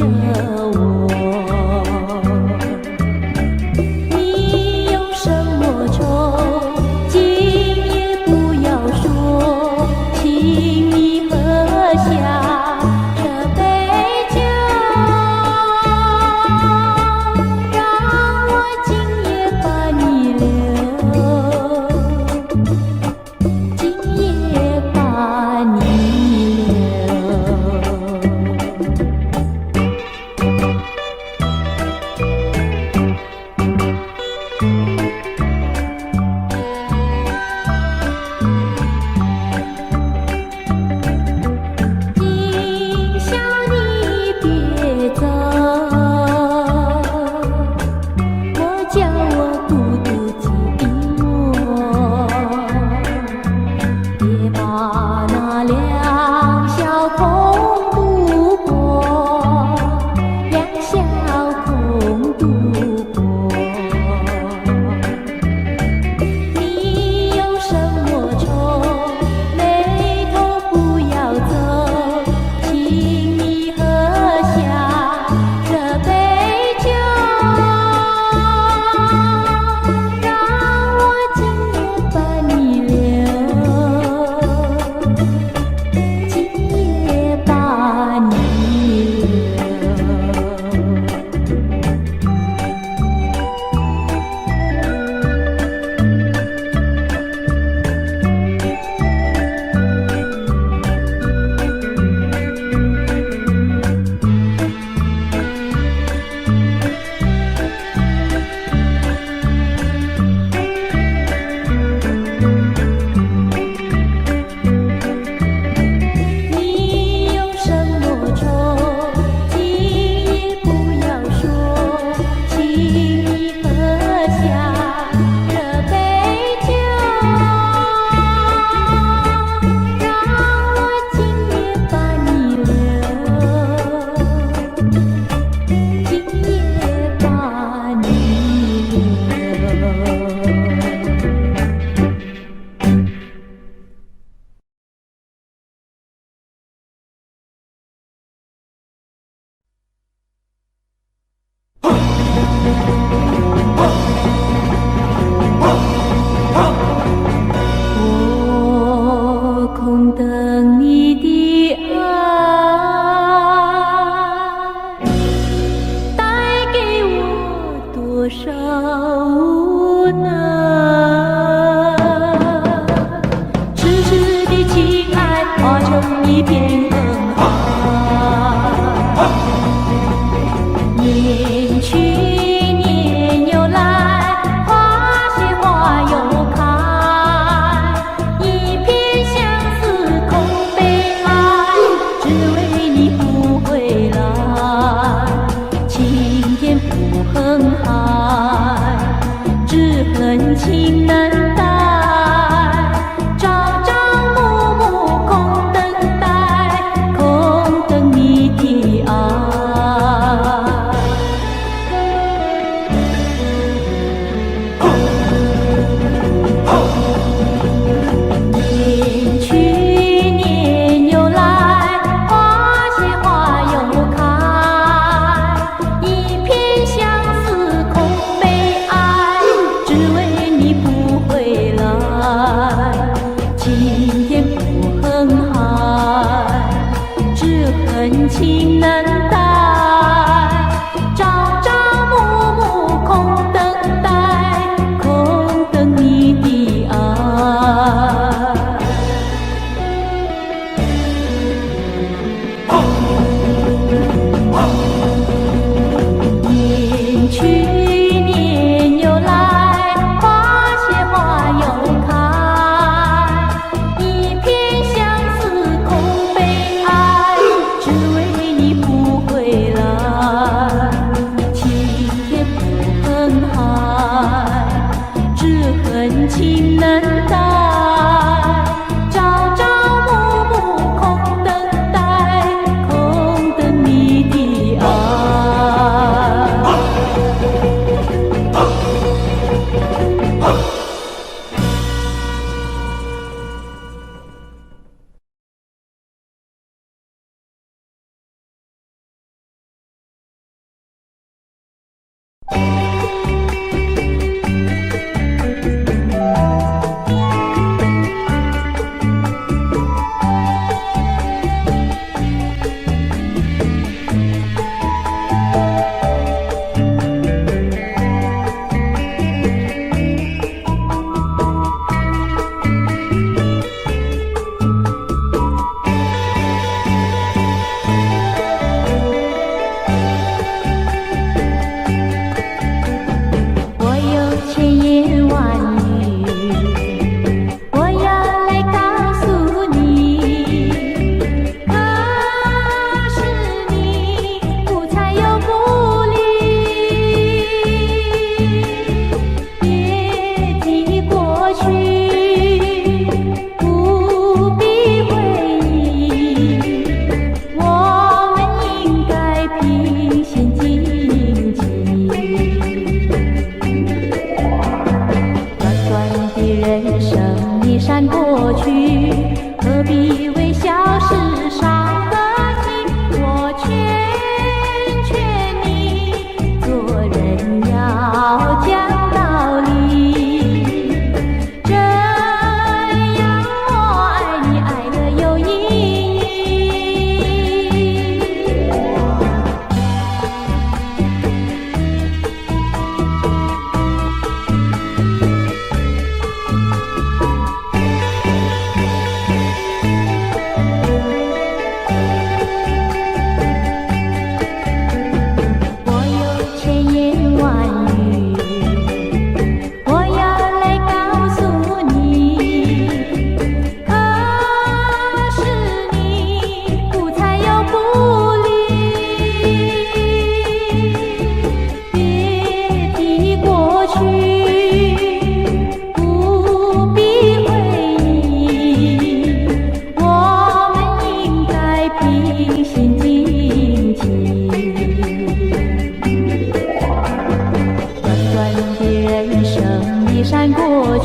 着我。你有什么愁，今夜不要说，请你喝下这杯酒，让我今夜把你留，今夜把你留。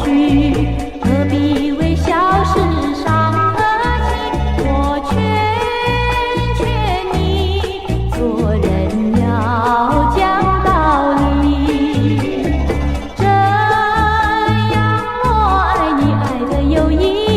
去，何必为小事伤了心？我劝你，做人要讲道理，这样我爱你爱得有意义。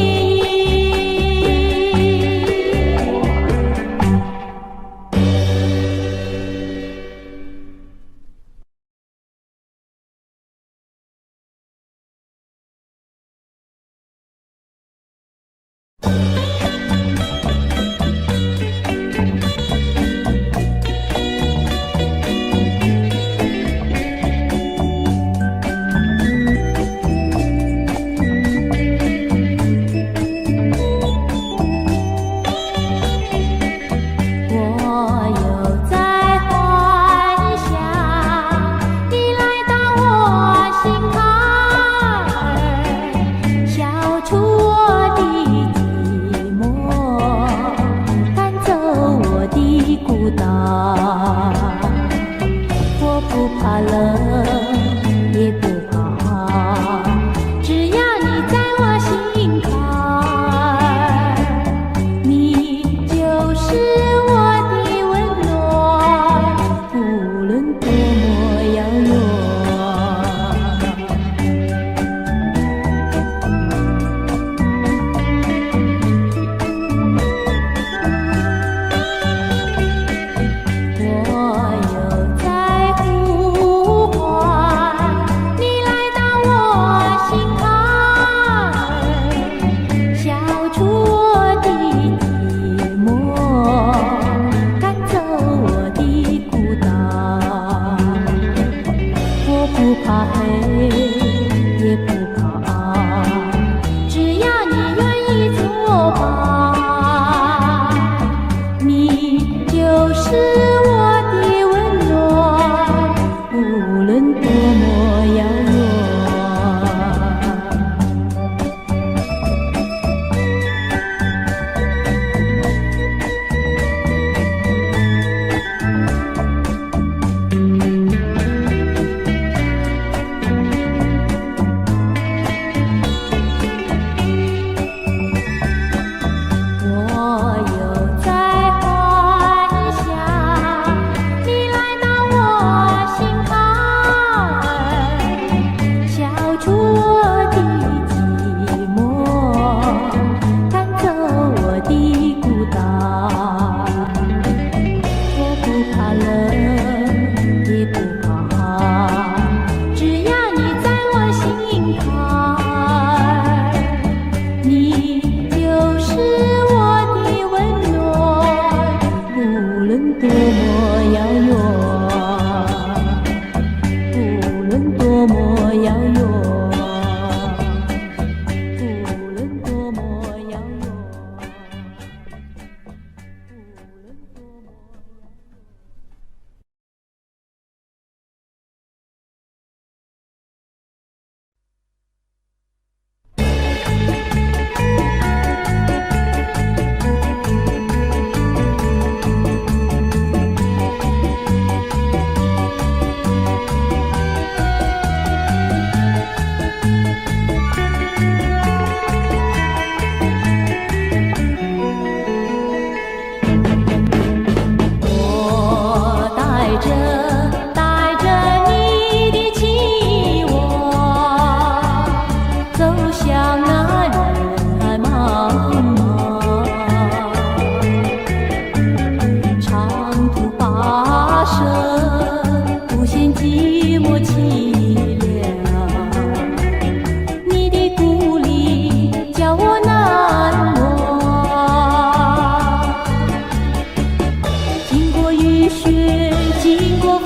我不怕冷，也不怕，只要你在我心坎，你就是我的温暖，无论多么遥远。不怕黑，也不怕，只要你愿意作伴，你就是我的温暖，无论多么遥远。多么遥远，无论多么遥远，无论多么遥远，无论多么遥远。带着你的期望，走向那人海茫茫，长途跋涉，不嫌寂寞凄凉。你的鼓励叫我难忘，经过雨雪，经过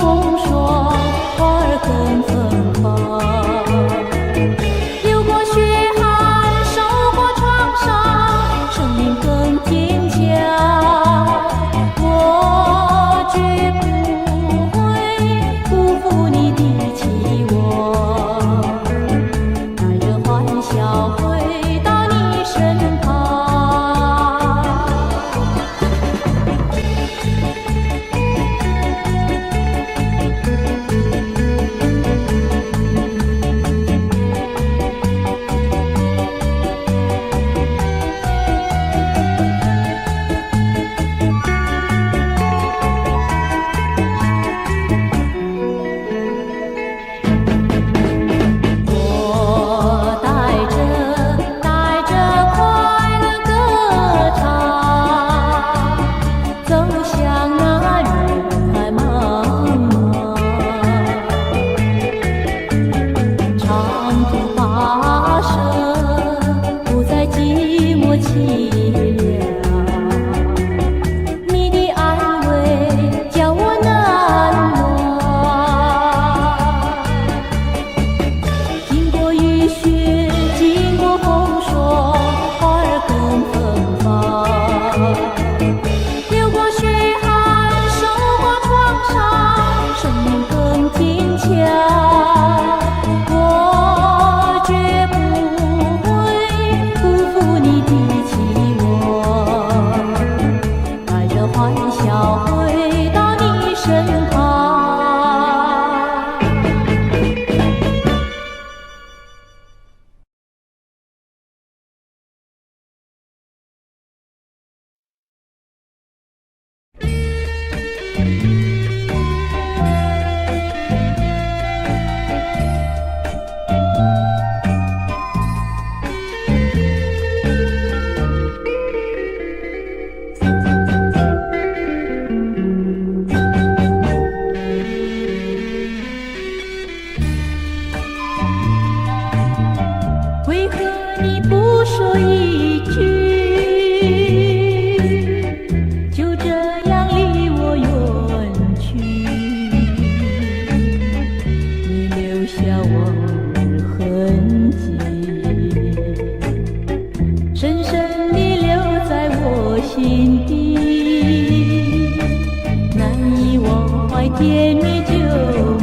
怀甜蜜旧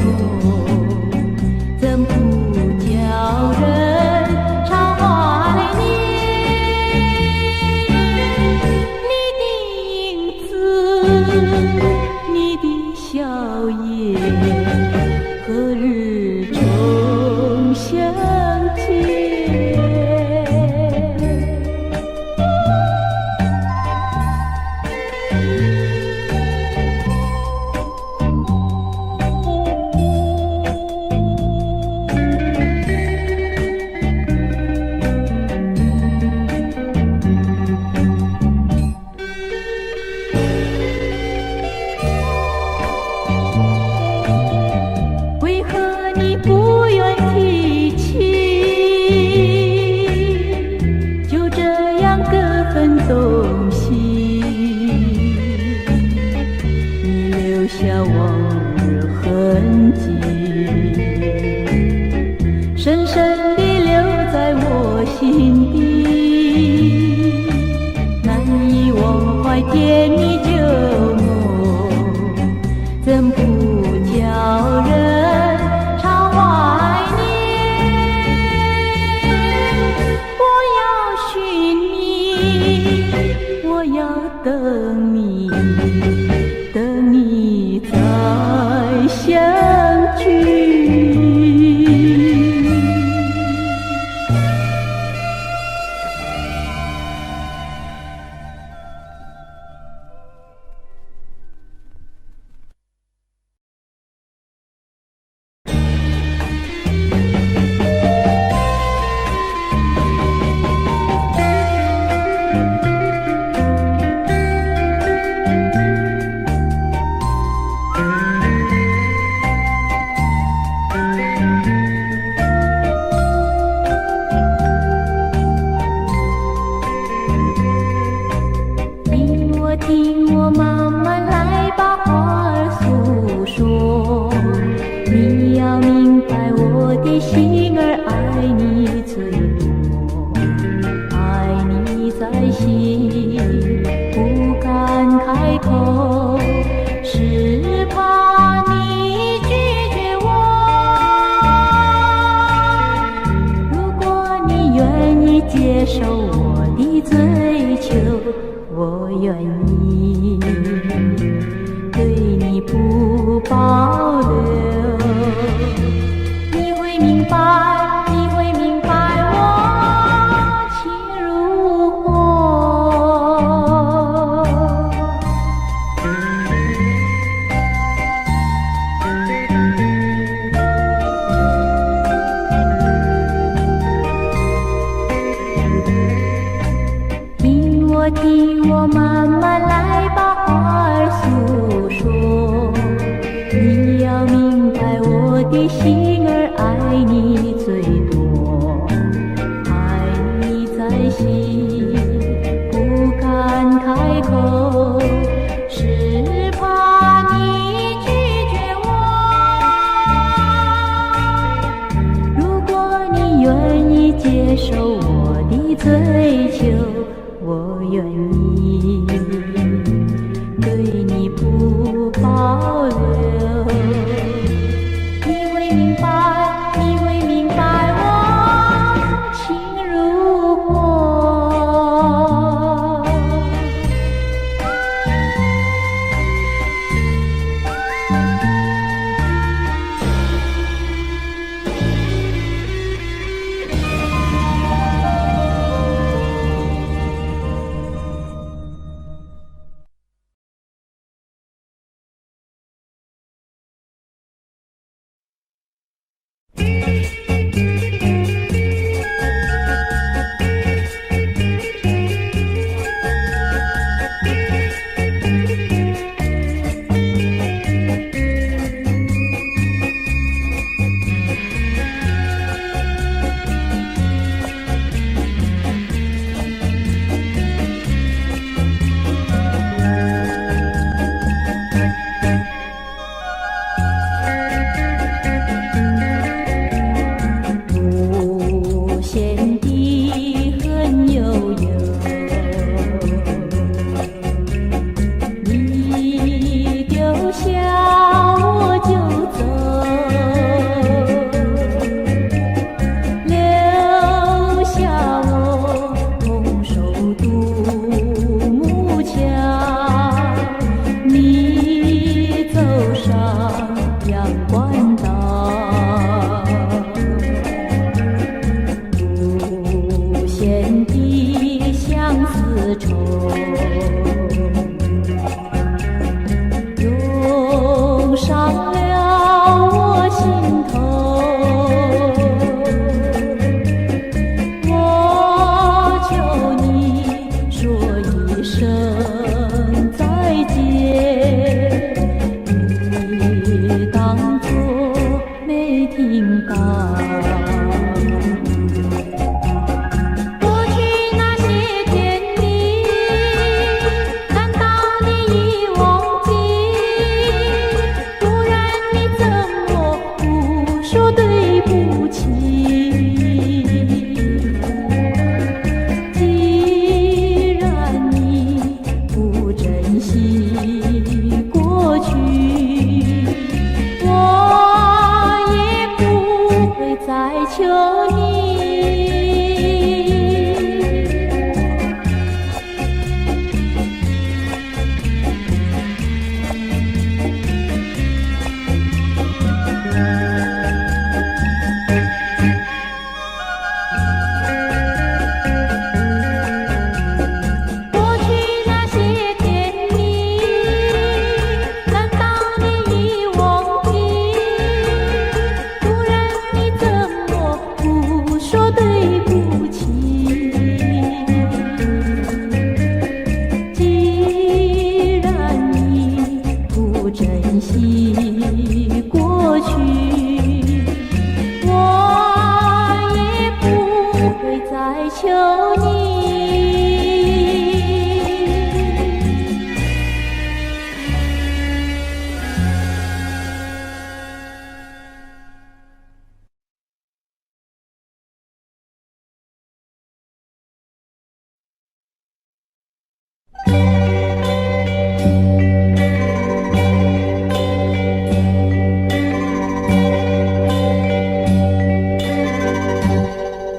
梦，怎不叫人常怀念？你的影子，你的笑颜，何日重相见？为何你不愿提起？就这样各分东西，你留下往日痕迹，深深地留在我心底，难以忘怀甜蜜旧梦，怎不叫人常怀念？我要寻你，我要等你，等你再相聚。听我慢慢来把话儿诉说，你要明白我的心儿爱你最多，爱你在心不敢开口，是怕你拒绝我。如果你愿意接受我的追求，我愿意对你不保留，你会明白，你会明白我情如火。听我慢慢来把话儿诉说，你要明白我的心儿爱你最多，爱你在心不敢开口，是怕你拒绝我。如果你愿意接受我的追求，我愿意对你不保留，你会明白。上阳关道，无限的相思愁，涌上了我心头。我求你说一声再见，你当作没听到。过去那些天里，难道你已忘记？不然你怎么不说对不起？既然你不珍惜过去，我也不会再求你。过去那些天里，难道你已忘记？不然你怎么不说对不起？既然你不珍惜过去，我也不会再求你。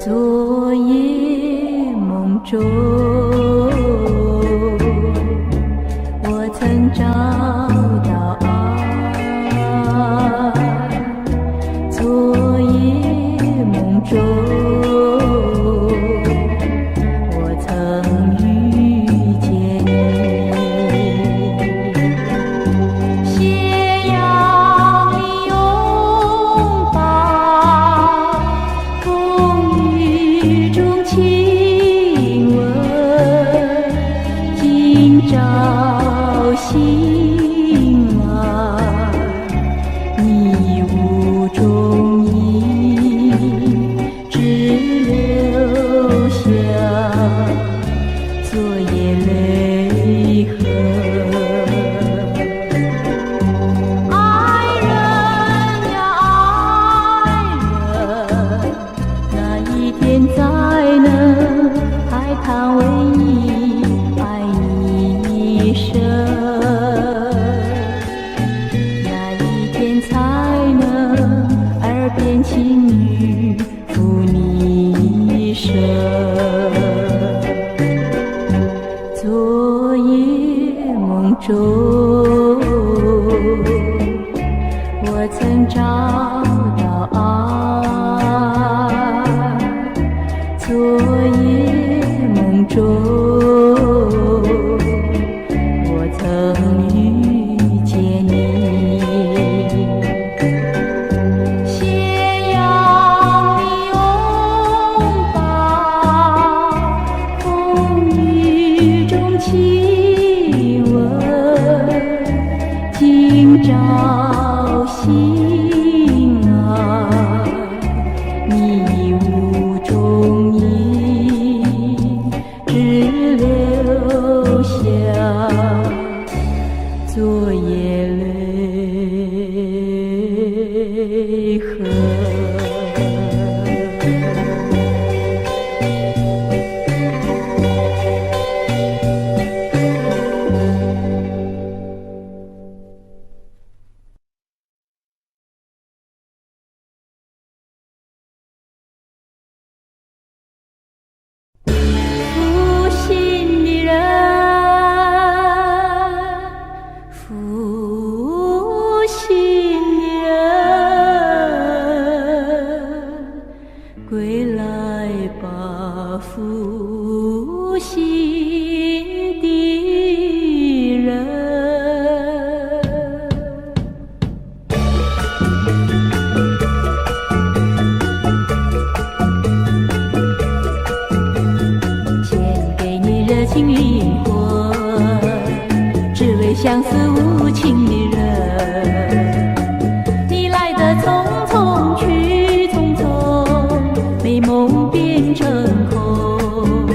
昨夜梦中，我曾找到爱。昨夜梦中，我曾遇见你。斜阳里拥抱，风雨中亲吻，今朝醒来，你无踪影，只留下昨夜泪痕。爱人呀爱人，哪一天才能抬头为你爱你一生？哪一天才能耳边轻语抚你一生？昨夜梦中，我曾找到爱。昨夜梦中，我曾遇见你。斜阳里拥抱，风雨中亲吻，今朝醒来，你无踪影，只留下昨夜泪痕。尽灵魂，只为相思无情的人。你来的匆匆，去匆匆，美梦变成空，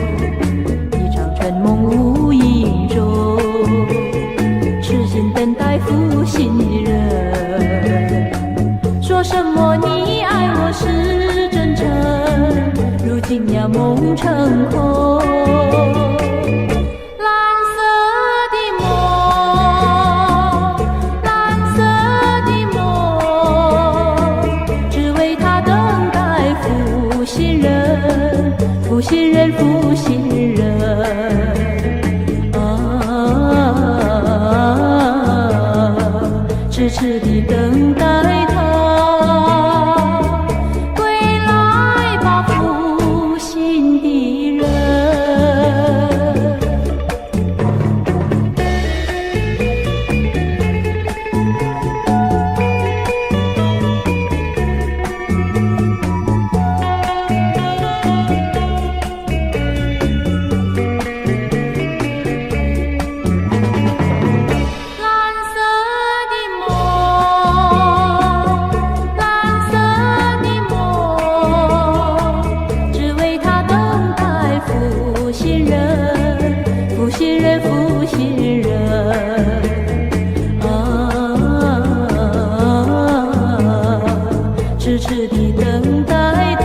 一场春梦无影踪，痴心等待负心的人。说什么你爱我是真诚，如今呀梦成空。蓝色的梦，蓝色的梦，只为他等待负心人，负心人，负心人。痴痴地等待他归来吧，负心的人。负心人，负心人，痴痴地等待他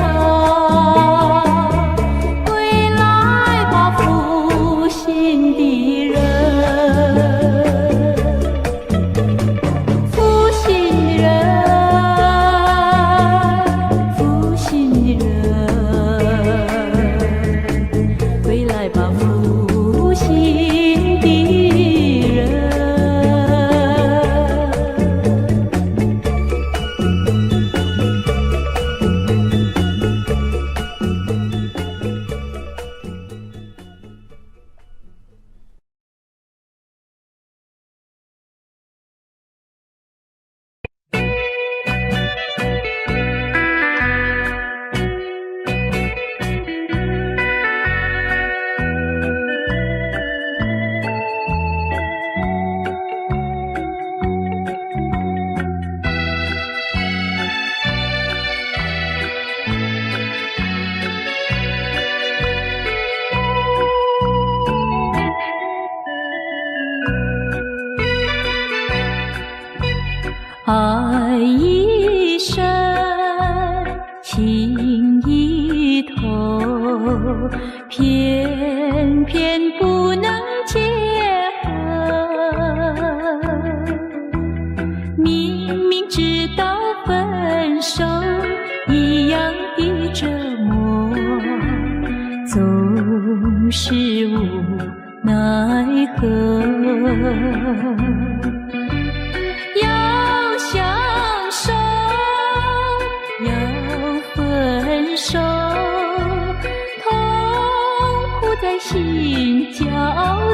归来吧，负心的人，负心人，负心人，归来吧，负心的人。爱一生，情一头，偏偏不能结合。明明知道分手一样的折磨，总是无奈何。手痛苦在心交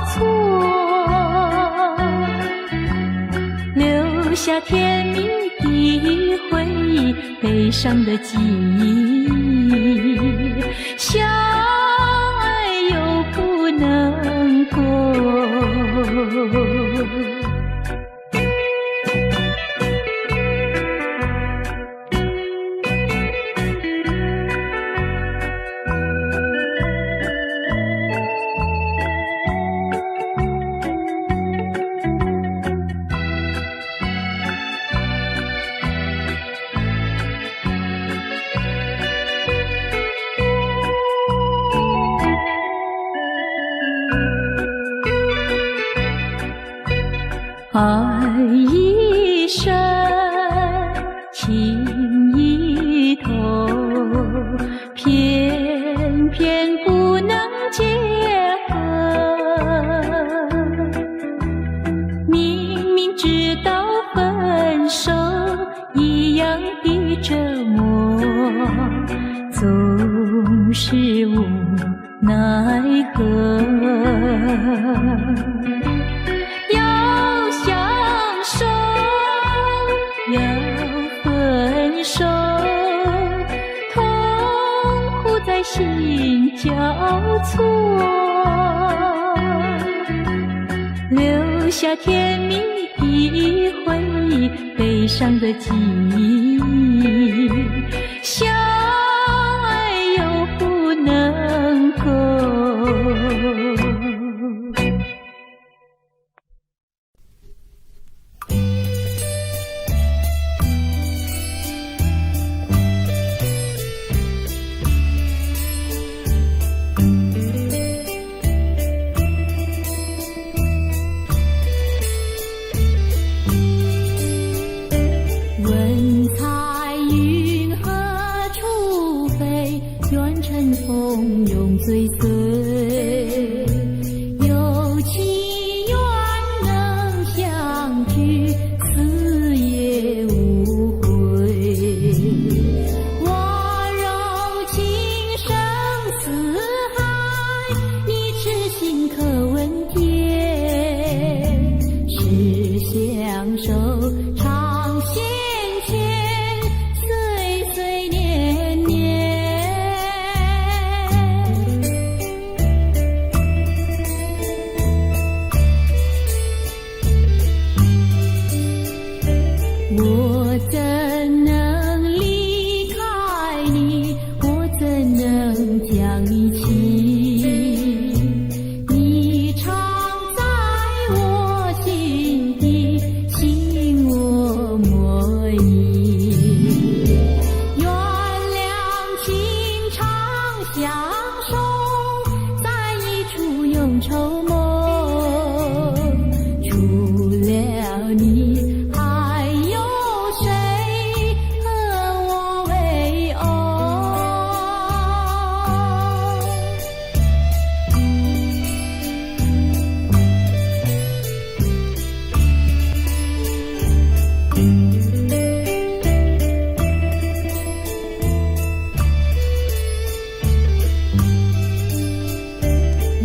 错，留下甜蜜的回忆，悲伤的记忆，相爱又不能够。爱一生，情一头，偏偏不能结合。明明知道分手一样的折磨，总是无奈何。要分手，痛苦在心交错，留下甜蜜的回忆，悲伤的记忆，相爱又不能够。追随，有情愿能相聚，死也无悔。我柔情深似海，你痴心可问天。是相守长线牵，岁岁年年。我怎能离开你？我怎能将你弃？你常在我心底，心我莫疑。原谅情长相守，在一处永愁梦。除了你，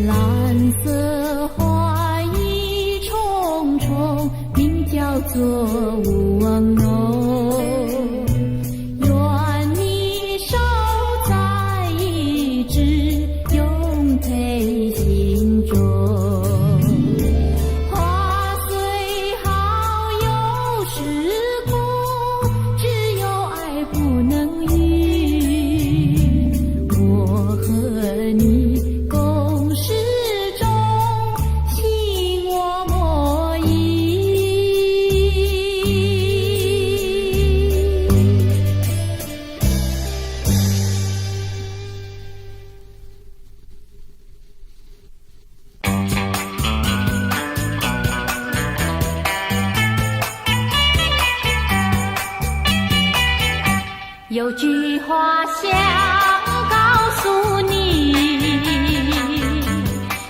蓝色花意重重，名叫做勿忘浓。愿你守在一直，永陪心中。花虽好有时苦，只有爱不能语。我和你共事中，心我莫疑。有句话想告诉你，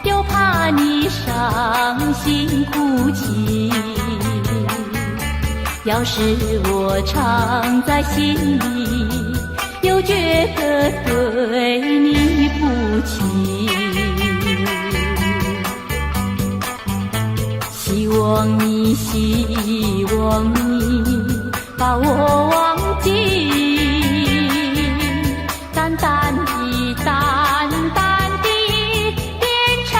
又怕你伤心哭泣。要是我常在心里，又觉得对你不起。希望你把我忘记。淡淡的，淡淡的，变成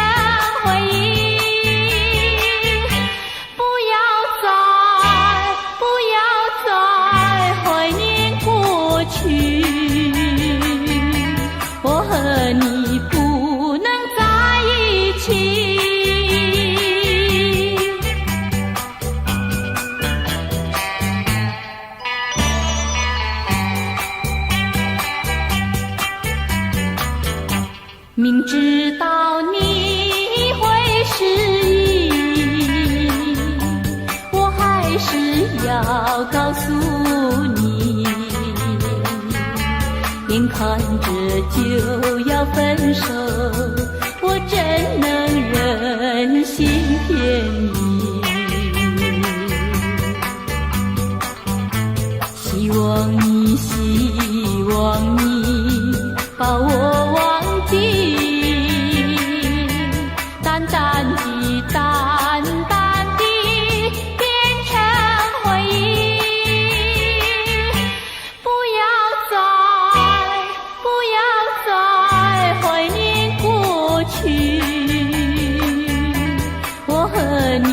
回忆。不要再怀念过去。我和你不能在一起。明知道你会失忆，我还是要告诉你，眼看着就要分手，我怎能忍心骗你？希望你把我忘记。淡淡的，淡淡的，变成回忆。不要再怀念过去。我和你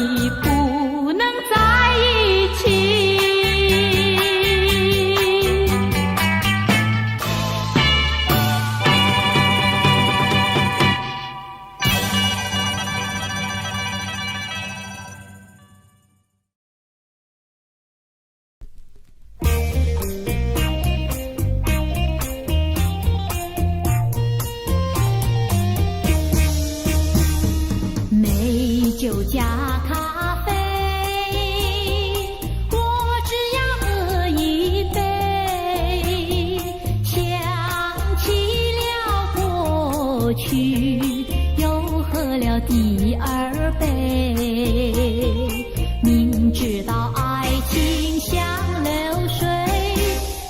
去，又喝了第二杯。明知道爱情像流水，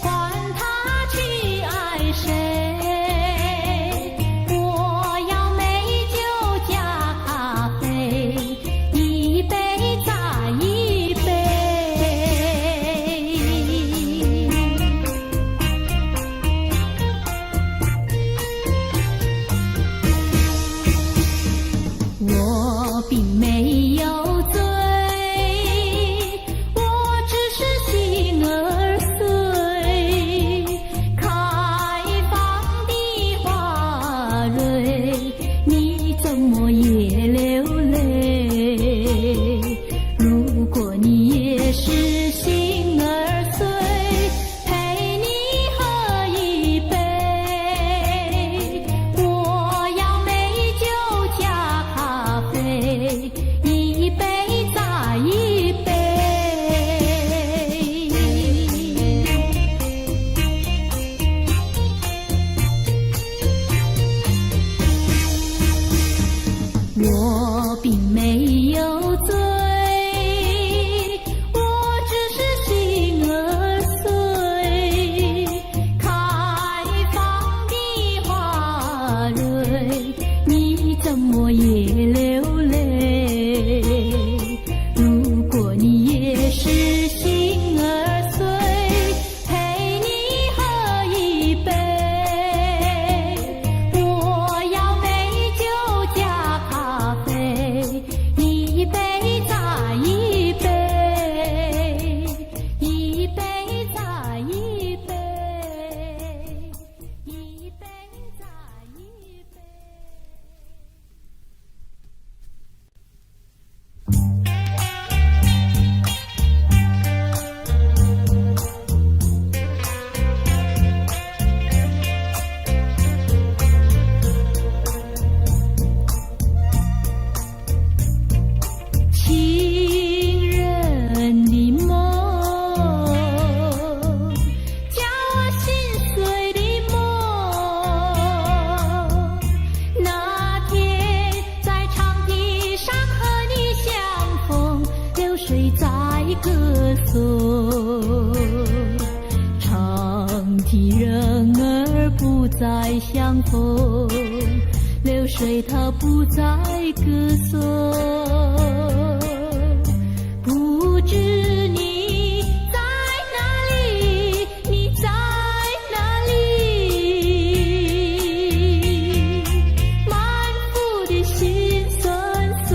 管他去爱谁。我要美酒加咖啡，一杯再一杯。我并没有醉，我只是心儿碎。开放的花蕊，你怎么也流泪？如果你也是心儿碎，陪你喝一杯。我要美酒加咖啡，一杯再一杯。我并没有醉，我只是心儿碎。开放的花蕊，你怎么也流泪？如果你也是心儿碎，陪你喝一杯。我要美酒加咖啡，一杯再一杯，一杯再一杯，一杯再一杯。情人的梦，叫我心碎的梦。那天在长堤上和你相逢，流水在歌颂。长堤人儿不再相逢，流水它不再歌颂。不知你在哪里，你在哪里？满腹的心酸酸，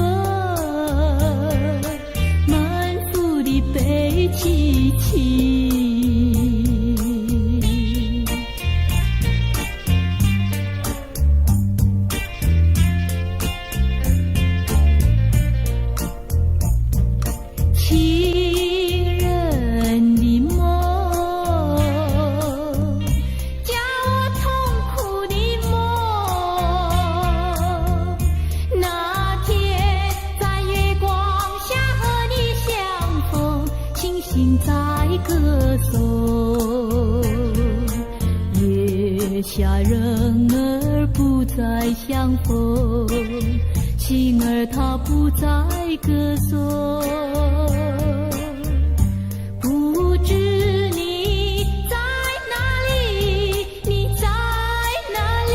满腹的悲戚戚。情人的梦，叫我痛苦的梦。那天在月光下和你相逢，星星在歌颂。月下人儿不再相逢，情儿它不再歌颂。不知你在哪里，你在哪里？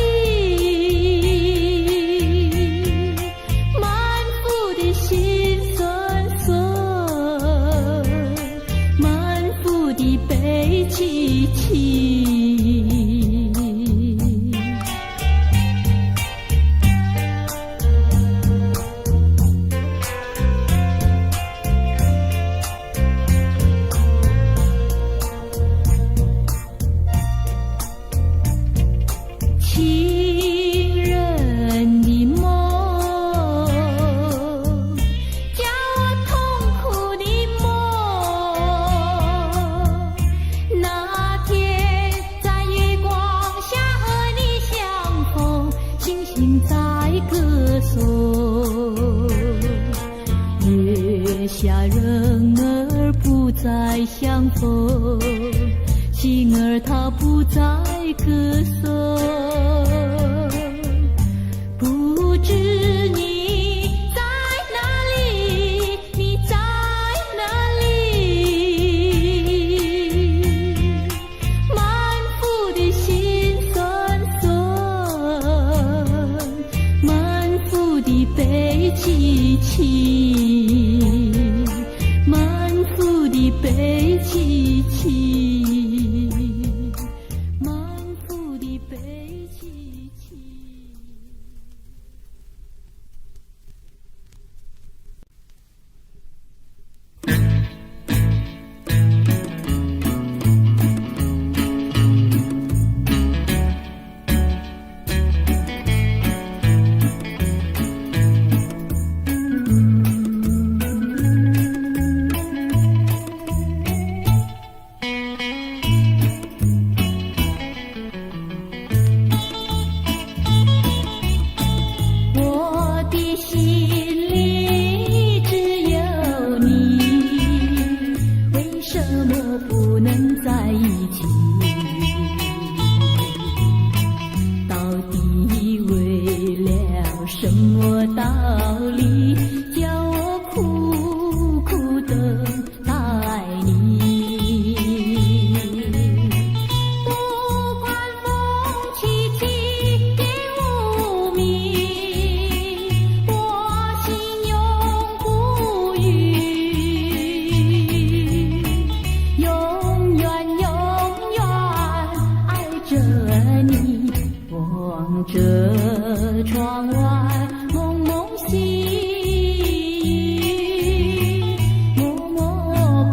满腹的心酸酸，满腹的悲戚戚。情人的梦，叫我痛苦的梦。那天在月光下和你相逢，星星在歌颂。月下人儿不再相逢，情儿它不再歌颂。知你在哪里，你在哪里？满腹的心酸酸，满腹的悲戚戚，满腹的悲戚戚，满腹的悲戚戚。我的心里只有你，为什么不能在一起？到底为了什么道理，叫我苦苦的爱你？不管风起起也无名，我心永不渝，永远永远爱着你，望着窗外蒙蒙细雨，默默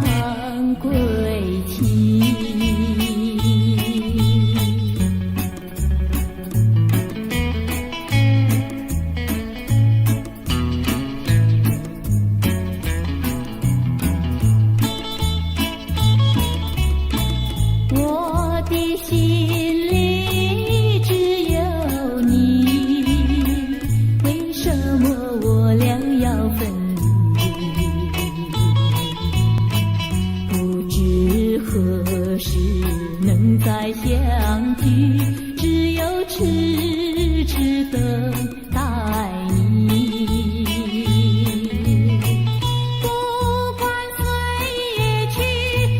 盼归期。我的心里只有你，为什么我俩要分离？不知何时能再相聚，只有痴痴等待你。不管岁月去，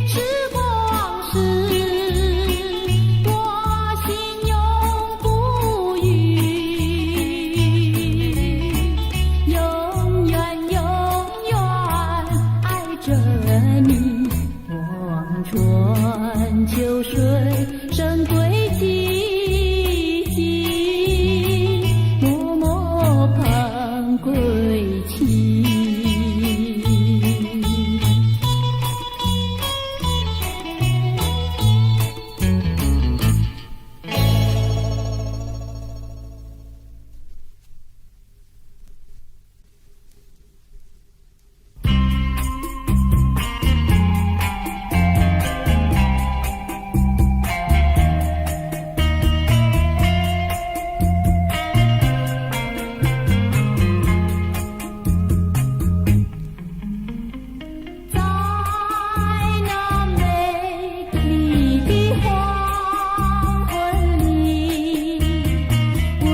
时光逝，我心永不渝，永远永远爱着你，望穿秋水深归寂静，默默盼归期。在那美丽的黄昏里，微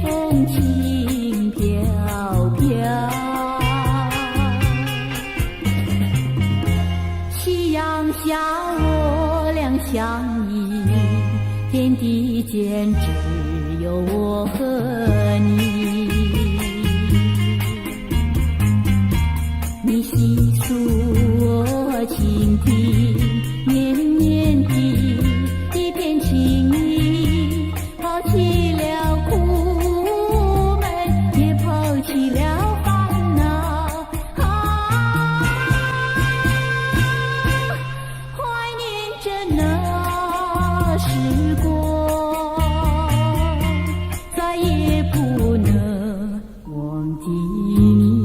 风轻飘飘，夕阳下我俩相依，天地间只有我和你。你细诉我倾听，绵绵的一片情意，抛弃了苦闷，也抛弃了烦恼。怀念着那时光，再也不能忘记你。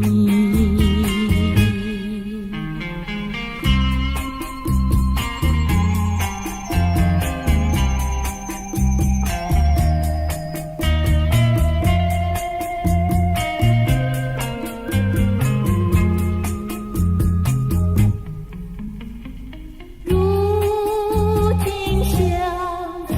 如今相逢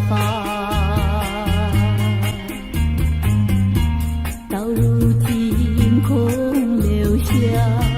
发。到如今空留下